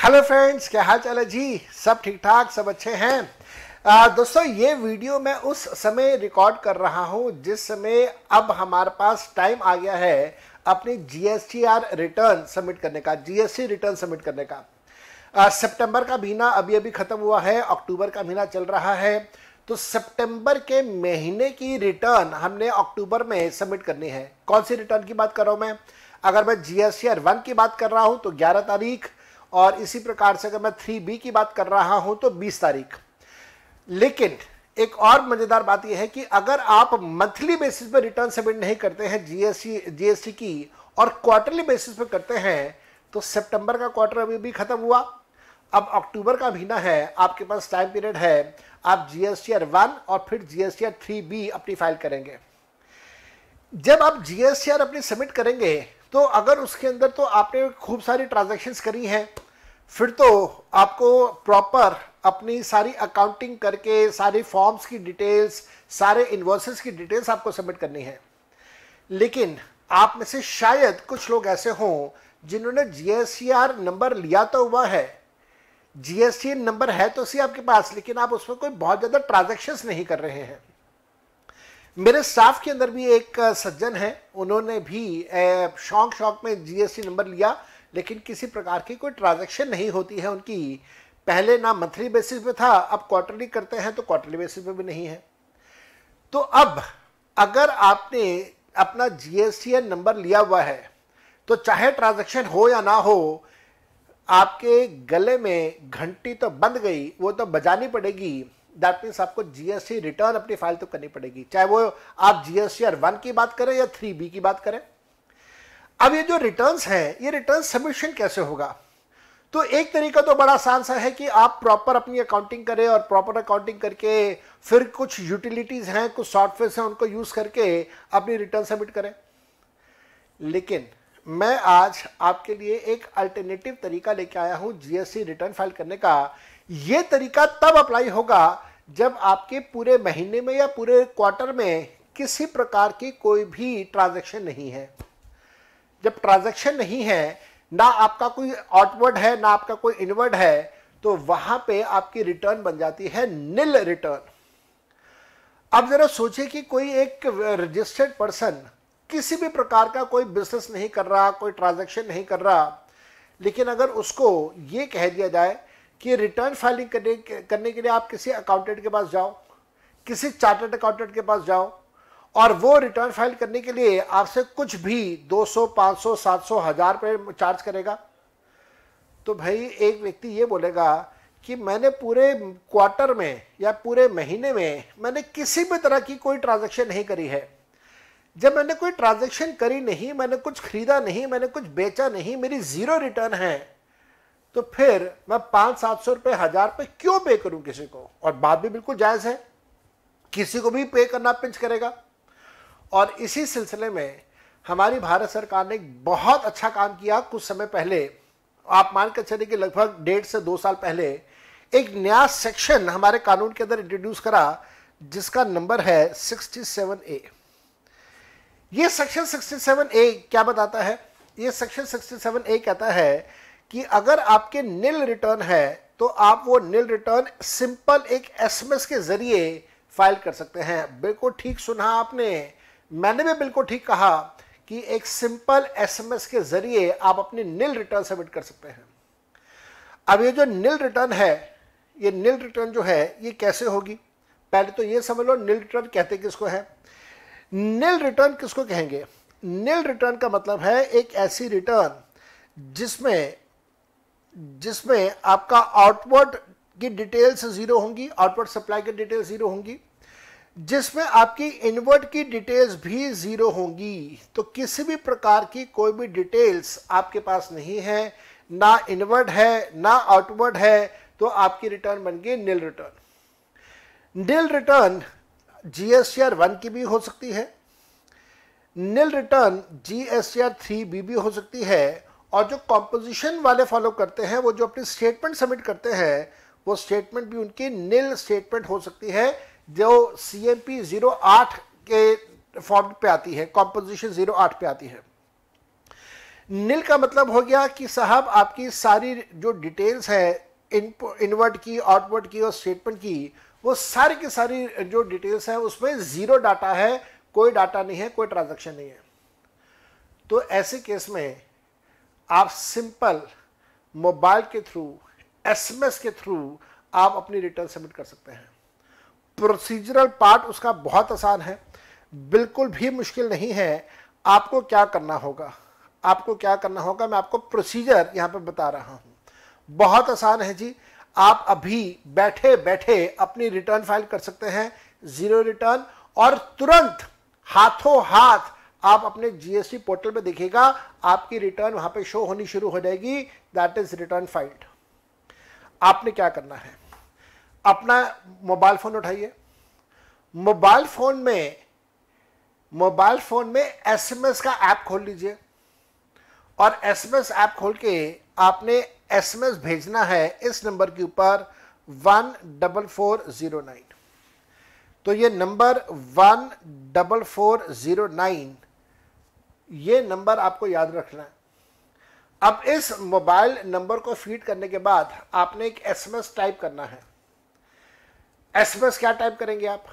Hello friends, क्या हाल चाल है जी। सब ठीक ठाक, सब अच्छे हैं। दोस्तों, ये वीडियो मैं उस समय रिकॉर्ड कर रहा हूं जिस समय अब हमारे पास टाइम आ गया है अपनी जीएसटीआर रिटर्न सबमिट करने का, जीएसटी रिटर्न सबमिट करने का। सितंबर का महीना अभी अभी खत्म हुआ है, अक्टूबर का महीना चल रहा है। तो सितंबर के महीने की रिटर्न हमने अक्टूबर में सबमिट करनी है। कौन सी रिटर्न की बात कर रहा हूं मैं? अगर मैं जीएसटीआर 1 की बात कर रहा हूं तो 11 तारीख, और इसी प्रकार से अगर मैं 3B की बात कर रहा हूं तो 20 तारीख। लेकिन एक और मजेदार बात यह है कि अगर आप मंथली बेसिस पे रिटर्न सबमिट नहीं करते हैं जीएसटी की और क्वार्टरली बेसिस पे करते हैं, तो सितंबर का क्वार्टर अभी भी खत्म हुआ, अब अक्टूबर का महीना है, आपके पास टाइम पीरियड है। आप जीएसटीआर 1 और फिर जीएसटीआर 3B अपनी फाइल करेंगे। जब आप जीएसटीआर अपनी सबमिट करेंगे तो अगर उसके अंदर तो आपने खूब सारी ट्रांजैक्शंस करी हैं, फिर तो आपको प्रॉपर अपनी सारी अकाउंटिंग करके सारी फॉर्म्स की डिटेल्स, सारे इनवॉइसेस की डिटेल्स आपको सबमिट करनी है। लेकिन आप में से शायद कुछ लोग ऐसे हों जिन्होंने जीएसटीआर नंबर लिया तो हुआ है, जीएसटी नंबर है तो सही आपके पास, लेकिन आप उसमें कोई बहुत ज्यादा ट्रांजैक्शंस नहीं कर रहे हैं। मेरे स्टाफ के अंदर भी एक सज्जन है, उन्होंने भी शौक में जीएसटी नंबर लिया, लेकिन किसी प्रकार की कोई ट्रांजैक्शन नहीं होती है उनकी। पहले ना मंथली बेसिस पे था, अब क्वार्टरली करते हैं तो क्वार्टरली बेसिस पे भी नहीं है। तो अब अगर आपने अपना जीएसटी नंबर लिया हुआ है तो चाहे ट्रांजैक्शन हो या ना हो, आपके गले में घंटी तो बंद गई, वो तो बजानी पड़ेगी। दैट मीन्स आपको जीएसटी रिटर्न अपनी फाइल तो करनी पड़ेगी, चाहे वो आप जीएसटीआर 1 की बात करें या 3B की बात करें। अब ये जो रिटर्न्स हैं, ये रिटर्न सबमिशन कैसे होगा? तो एक तरीका तो बड़ा आसान सा है कि आप प्रॉपर अपनी अकाउंटिंग करें और प्रॉपर अकाउंटिंग करके फिर कुछ यूटिलिटीज हैं, कुछ सॉफ्टवेयर हैं, उनको यूज करके अपनी रिटर्न सबमिट करें। लेकिन मैं आज आपके लिए एक अल्टरनेटिव तरीका लेके आया हूं जीएसटी रिटर्न फाइल करने का। यह तरीका तब अप्लाई होगा जब आपके पूरे महीने में या पूरे क्वार्टर में किसी प्रकार की कोई भी ट्रांजैक्शन नहीं है। जब ट्रांजैक्शन नहीं है, ना आपका कोई आउटवर्ड है ना आपका कोई इनवर्ड है, तो वहां पे आपकी रिटर्न बन जाती है निल रिटर्न। अब जरा सोचिए कि कोई एक रजिस्टर्ड पर्सन किसी भी प्रकार का कोई बिजनेस नहीं कर रहा, कोई ट्रांजैक्शन नहीं कर रहा, लेकिन अगर उसको ये कह दिया जाए कि रिटर्न फाइलिंग करने के लिए आप किसी अकाउंटेंट के पास जाओ, किसी चार्टर्ड अकाउंटेंट के पास जाओ, और वो रिटर्न फाइल करने के लिए आपसे कुछ भी 200, 500, 700, 1000 रुपये चार्ज करेगा, तो भाई एक व्यक्ति ये बोलेगा कि मैंने पूरे क्वार्टर में या पूरे महीने में मैंने किसी भी तरह की कोई ट्रांजैक्शन नहीं करी है। जब मैंने कोई ट्रांजैक्शन करी नहीं, मैंने कुछ खरीदा नहीं, मैंने कुछ बेचा नहीं, मेरी जीरो रिटर्न है, तो फिर मैं 500-700 रुपये, 1000 रुपये क्यों पे करूं किसी को? और बात भी बिल्कुल जायज है, किसी को भी पे करना पिंच करेगा। और इसी सिलसिले में हमारी भारत सरकार ने एक बहुत अच्छा काम किया कुछ समय पहले। आप मान कर चलिए कि लगभग 1.5 से 2 साल पहले एक नया सेक्शन हमारे कानून के अंदर इंट्रोड्यूस करा, जिसका नंबर है 67A। ये सेक्शन 67A क्या बताता है? ये सेक्शन 67A कहता है कि अगर आपके निल रिटर्न है तो आप वो निल रिटर्न सिंपल एक एसएमएस के जरिए फाइल कर सकते हैं। बिल्कुल ठीक सुना आपने, मैंने भी बिल्कुल ठीक कहा कि एक सिंपल एसएमएस के जरिए आप अपनी निल रिटर्न सबमिट कर सकते हैं। अब ये जो निल रिटर्न है, ये निल रिटर्न जो है ये कैसे होगी? पहले तो ये समझ लो निल रिटर्न कहते किसको है। निल रिटर्न किसको कहेंगे? निल रिटर्न का मतलब है एक ऐसी रिटर्न जिसमें आपका आउटवर्ड की डिटेल्स जीरो होंगी, आउटवर्ड सप्लाई की डिटेल्स जीरो होंगी, जिसमें आपकी इनवर्ड की डिटेल्स भी जीरो होंगी। तो किसी भी प्रकार की कोई भी डिटेल्स आपके पास नहीं है, ना इनवर्ड है ना आउटवर्ड है, तो आपकी रिटर्न बन गई निल रिटर्न। निल रिटर्न जीएसटीआर 1 की भी हो सकती है, निल रिटर्न जीएसटीआर 3B भी हो सकती है, और जो कॉम्पोजिशन वाले फॉलो करते हैं, वो जो अपनी स्टेटमेंट सबमिट करते हैं, वो Statement भी उनकी निल स्टेटमेंट हो सकती है, जो CMP 08 के फॉर्म पे आती है, कॉम्पोजिशन 08 पे आती है। नील का मतलब हो गया कि साहब आपकी सारी जो डिटेल्स है इनवर्ट की, आउटवर्ट की और स्टेटमेंट की, वो सारी की सारी जो डिटेल्स है उसमें जीरो डाटा है, कोई डाटा नहीं है, कोई ट्रांजैक्शन नहीं है। तो ऐसे केस में आप सिंपल मोबाइल के थ्रू, एसएमएस के थ्रू आप अपनी रिटर्न सबमिट कर सकते हैं। प्रोसीजरल पार्ट उसका बहुत आसान है, बिल्कुल भी मुश्किल नहीं है। आपको क्या करना होगा, आपको क्या करना होगा, मैं आपको प्रोसीजर यहां पे बता रहा हूं। बहुत आसान है जी। आप अभी बैठे बैठे अपनी रिटर्न फाइल कर सकते हैं, जीरो रिटर्न, और तुरंत हाथों हाथ आप अपने जीएसटी पोर्टल पे देखिएगा आपकी रिटर्न वहां पे शो होनी शुरू हो जाएगी, दैट इज रिटर्न फाइल्ड। आपने क्या करना है, अपना मोबाइल फोन उठाइए, मोबाइल फोन में एसएमएस का ऐप खोल लीजिए, और एसएमएस ऐप खोल के आपने एसएमएस भेजना है इस नंबर के ऊपर 14409। तो ये नंबर 14409, ये नंबर आपको याद रखना है। अब इस मोबाइल नंबर को फीड करने के बाद आपने एक एसएमएस टाइप करना है। एसएमएस क्या टाइप करेंगे आप,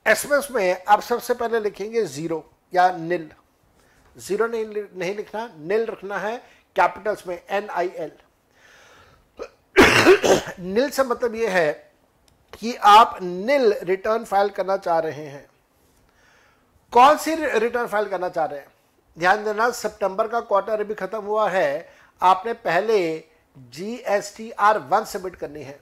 एसएमएस में आप सबसे पहले लिखेंगे जीरो या निल। जीरो नहीं लिखना, निल रखना है कैपिटल्स में, NIL। निल से मतलब यह है कि आप निल रिटर्न फाइल करना चाह रहे हैं। कौन सी रिटर्न फाइल करना चाह रहे हैं, ध्यान देना, सितंबर का क्वार्टर अभी खत्म हुआ है, आपने पहले GSTR 1 सबमिट करनी है।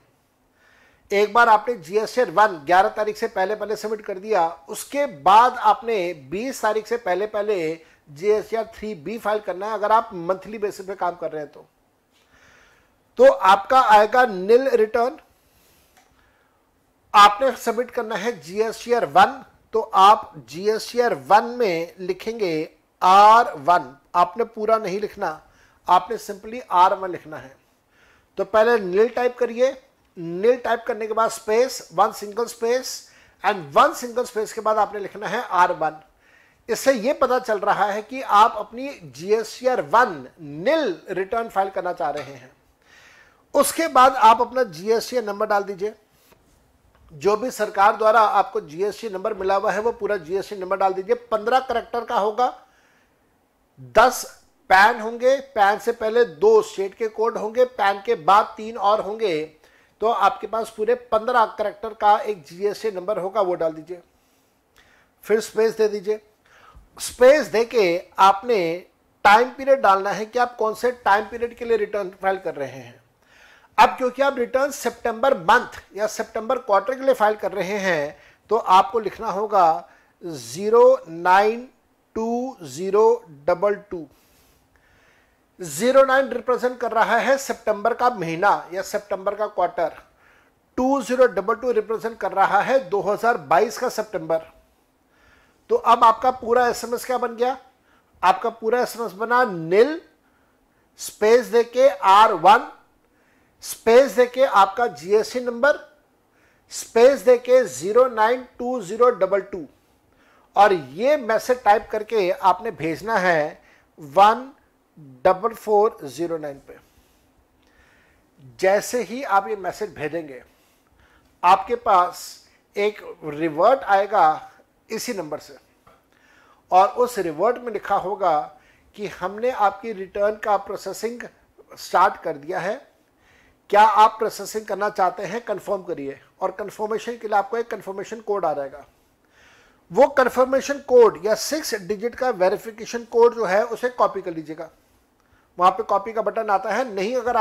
एक बार आपने GSTR 1 11 तारीख से पहले सबमिट कर दिया, उसके बाद आपने 20 तारीख से पहले GSTR 3B फाइल करना है, अगर आप मंथली बेसिस पे काम कर रहे हैं तो आपका आएगा निल रिटर्न। आपने सबमिट करना है GSTR 1, तो आप GSTR 1 में लिखेंगे R1। आपने पूरा नहीं लिखना, आपने सिंपली R1 लिखना है। तो पहले निल टाइप करिए, निल टाइप करने के बाद space, 1 single space, and 1 single space के बाद आपने लिखना है R1। इससे यह पता चल रहा है कि आप अपनी GSTR 1 निल रिटर्न फाइल करना चाह रहे हैं। उसके बाद आप अपना GST नंबर डाल दीजिए, जो भी सरकार द्वारा आपको GST नंबर मिला हुआ है वो पूरा GST नंबर डाल दीजिए। 15 कैरेक्टर का होगा, 10 पैन होंगे, पैन से पहले 2 स्टेट के कोड होंगे, पैन के बाद 3 और होंगे, तो आपके पास पूरे 15 कैरेक्टर का एक GST नंबर होगा, वो डाल दीजिए। फिर स्पेस दे दीजिए। स्पेस देके आपने टाइम पीरियड डालना है कि आप कौन से टाइम पीरियड के लिए रिटर्न फाइल कर रहे हैं। अब क्योंकि आप रिटर्न सितंबर मंथ या सितंबर क्वार्टर के लिए फाइल कर रहे हैं, तो आपको लिखना होगा 092022। 09 रिप्रेजेंट कर रहा है सितंबर का महीना या सितंबर का क्वार्टर, 2022 रिप्रेजेंट कर रहा है 2022 का सितंबर। तो अब आपका पूरा एसएमएस क्या बन गया, आपका पूरा एसएमएस बना निल स्पेस देके R1 स्पेस देके आपका GST नंबर स्पेस देके 092022, और ये मैसेज टाइप करके आपने भेजना है 14409 पे। जैसे ही आप ये मैसेज भेजेंगे आपके पास एक रिवर्ट आएगा इसी नंबर से, और उस रिवर्ट में लिखा होगा कि हमने आपकी रिटर्न का प्रोसेसिंग स्टार्ट कर दिया है, क्या आप प्रोसेसिंग करना चाहते हैं, कंफर्म करिए। और कंफर्मेशन के लिए आपको एक कंफर्मेशन कोड आ जाएगा। वो कंफर्मेशन कोड या 6 डिजिट का वेरिफिकेशन कोड जो है उसे कॉपी कर लीजिएगा। वहां पे कॉपी का बटन आता है, नहीं अगर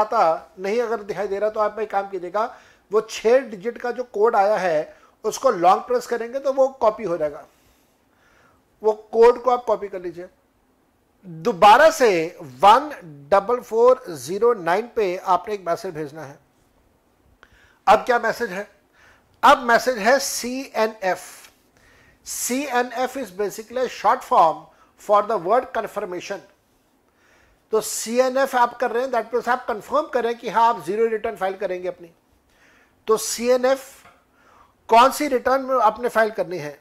दिखाई दे रहा तो आप एक काम कीजिएगा, वो 6 डिजिट का जो कोड आया है उसको लॉन्ग प्रेस करेंगे तो वो कॉपी हो जाएगा। वो कोड को आप कॉपी कर लीजिए। दोबारा से 14409 पे आपने एक मैसेज भेजना है। अब क्या मैसेज है, अब मैसेज है CNF। CNF is basically short form for the word confirmation. तो CNF आप कर रहे हैं, दैट मीन्स आप कंफर्म करें कि हाँ आप जीरो रिटर्न फाइल करेंगे अपनी। तो CNF कौन सी रिटर्न में आपने फाइल करनी है,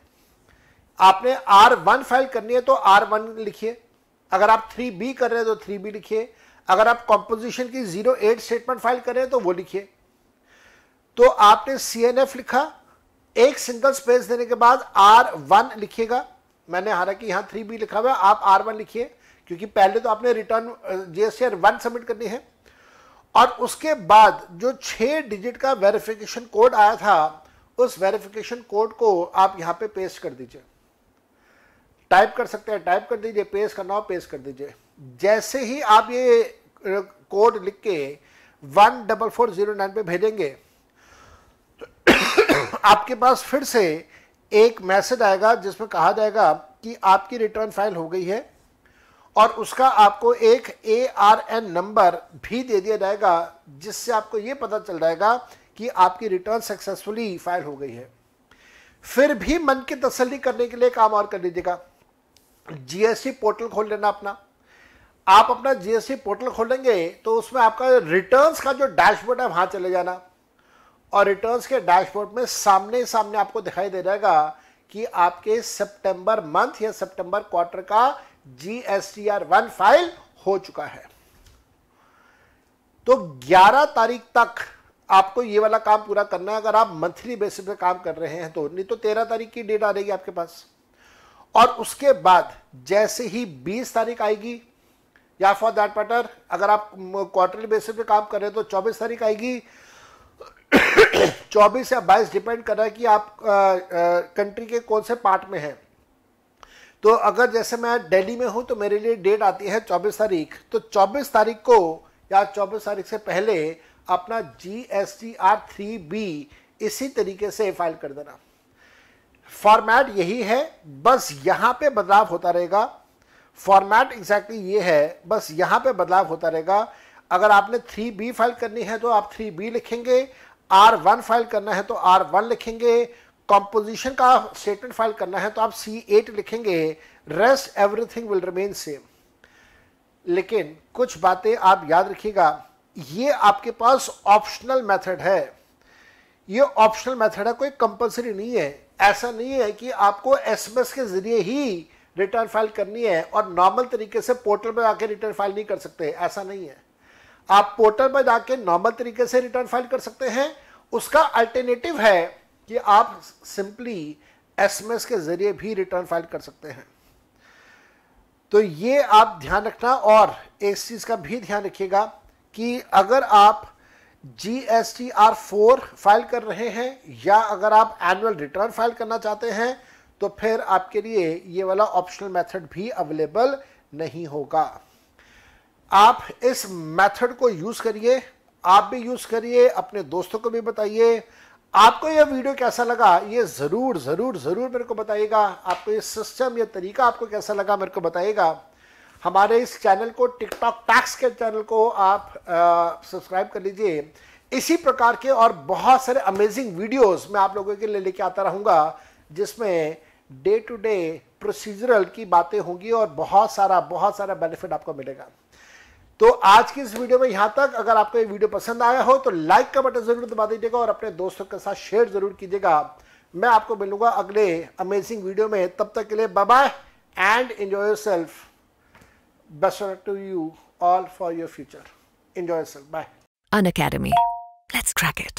आपने R1 फाइल करनी है, तो R1 लिखिए। अगर आप 3B कर रहे हैं तो 3B लिखिए, अगर आप कॉम्पोजिशन की 08 स्टेटमेंट फाइल कर रहे हैं तो वो लिखिए। तो आपने CNF लिखा, एक सिंगल स्पेस देने के बाद R1 लिखिएगा। मैंने हालांकि यहां 3B लिखा हुआ है, आप R1 लिखिए, क्योंकि पहले तो आपने रिटर्न GSTR 1 सबमिट करनी है। और उसके बाद जो 6 डिजिट का वेरिफिकेशन कोड आया था, उस वेरिफिकेशन कोड को आप यहां पे पेस्ट कर दीजिए। टाइप कर सकते हैं, टाइप कर दीजिए, पेस्ट करना हो पेस्ट कर दीजिए। जैसे ही आप ये कोड लिख के 14409 पे भेजेंगे तो आपके पास फिर से एक मैसेज आएगा जिसमें कहा जाएगा कि आपकी रिटर्न फाइल हो गई है, और उसका आपको एक ARN नंबर भी दे दिया जाएगा, जिससे आपको ये पता चल जाएगा कि आपकी रिटर्न सक्सेसफुली फाइल हो गई है। फिर भी मन की तसल्ली करने के लिए काम और कर लीजिएगा, GST पोर्टल खोल लेना अपना। आप अपना GST पोर्टल खोलेंगे तो उसमें आपका रिटर्न्स का जो डैशबोर्ड है वहां चले जाना, और रिटर्न्स के डैशबोर्ड में सामने सामने आपको दिखाई दे जाएगा कि आपके सितंबर मंथ या सितंबर क्वार्टर का GSTR 1 फाइल हो चुका है। तो 11 तारीख तक आपको ये वाला काम पूरा करना है, अगर आप मंथली बेसिस पे काम कर रहे हैं तो। नहीं तो 13 तारीख की डेट आ जाएगी आपके पास, और उसके बाद जैसे ही 20 तारीख आएगी, या फॉर दैट मैटर अगर आप क्वार्टरली बेसिस पे काम कर रहे हैं तो 24 तारीख आएगी। 24 या 22 डिपेंड कर रहा है कि आप कंट्री के कौन से पार्ट में हैं। तो अगर जैसे मैं दिल्ली में हूं तो मेरे लिए डेट आती है 24 तारीख, तो 24 तारीख को या 24 तारीख से पहले अपना GSTR 3B इसी तरीके से फाइल कर देना। फॉर्मेट यही है, बस यहां पे बदलाव होता रहेगा। फॉर्मेट एग्जैक्टली ये है, बस यहां पे बदलाव होता रहेगा। अगर आपने 3B फाइल करनी है तो आप 3B लिखेंगे, R1 फाइल करना है तो R1 लिखेंगे, कंपोजिशन का स्टेटमेंट फाइल करना है तो आप C8 लिखेंगे। Rest everything will remain same. लेकिन कुछ बातें आप याद रखिएगा, ये आपके पास ऑप्शनल मेथड है। ये ऑप्शनल मेथड है, कोई कंपलसरी नहीं है। ऐसा नहीं है कि आपको SMS के जरिए ही रिटर्न फाइल करनी है और नॉर्मल तरीके से पोर्टल पर जाके रिटर्न फाइल नहीं कर सकते, ऐसा नहीं है। आप पोर्टल पर जाके नॉर्मल तरीके से रिटर्न फाइल कर सकते हैं। उसका अल्टरनेटिव है कि आप सिंपली SMS के जरिए भी रिटर्न फाइल कर सकते हैं। तो ये आप ध्यान रखना, और इस चीज का भी ध्यान रखिएगा कि अगर आप GSTR 4 फाइल कर रहे हैं या अगर आप एनुअल रिटर्न फाइल करना चाहते हैं तो फिर आपके लिए ये वाला ऑप्शनल मेथड भी अवेलेबल नहीं होगा। आप इस मेथड को यूज करिए, आप भी यूज करिए, अपने दोस्तों को भी बताइए। आपको यह वीडियो कैसा लगा ये जरूर जरूर जरूर मेरे को बताइएगा। आपको ये सिस्टम, ये तरीका आपको कैसा लगा मेरे को बताइएगा। हमारे इस चैनल को, टिकटॉक टैक्स के चैनल को आप सब्सक्राइब कर लीजिए। इसी प्रकार के और बहुत सारे अमेजिंग वीडियोस मैं आप लोगों के लिए लेके आता रहूंगा, जिसमें डे टू डे प्रोसीजरल की बातें होंगी और बहुत सारा बेनिफिट आपको मिलेगा। तो आज की इस वीडियो में यहां तक। अगर आपको ये वीडियो पसंद आया हो तो लाइक का बटन जरूर दबा दीजिएगा और अपने दोस्तों के साथ शेयर जरूर कीजिएगा। मैं आपको मिलूंगा अगले अमेजिंग वीडियो में। तब तक के लिए bye bye and enjoy yourself. Best of luck to you all for your future. Enjoy yourself. Bye. Unacademy. Let's crack it.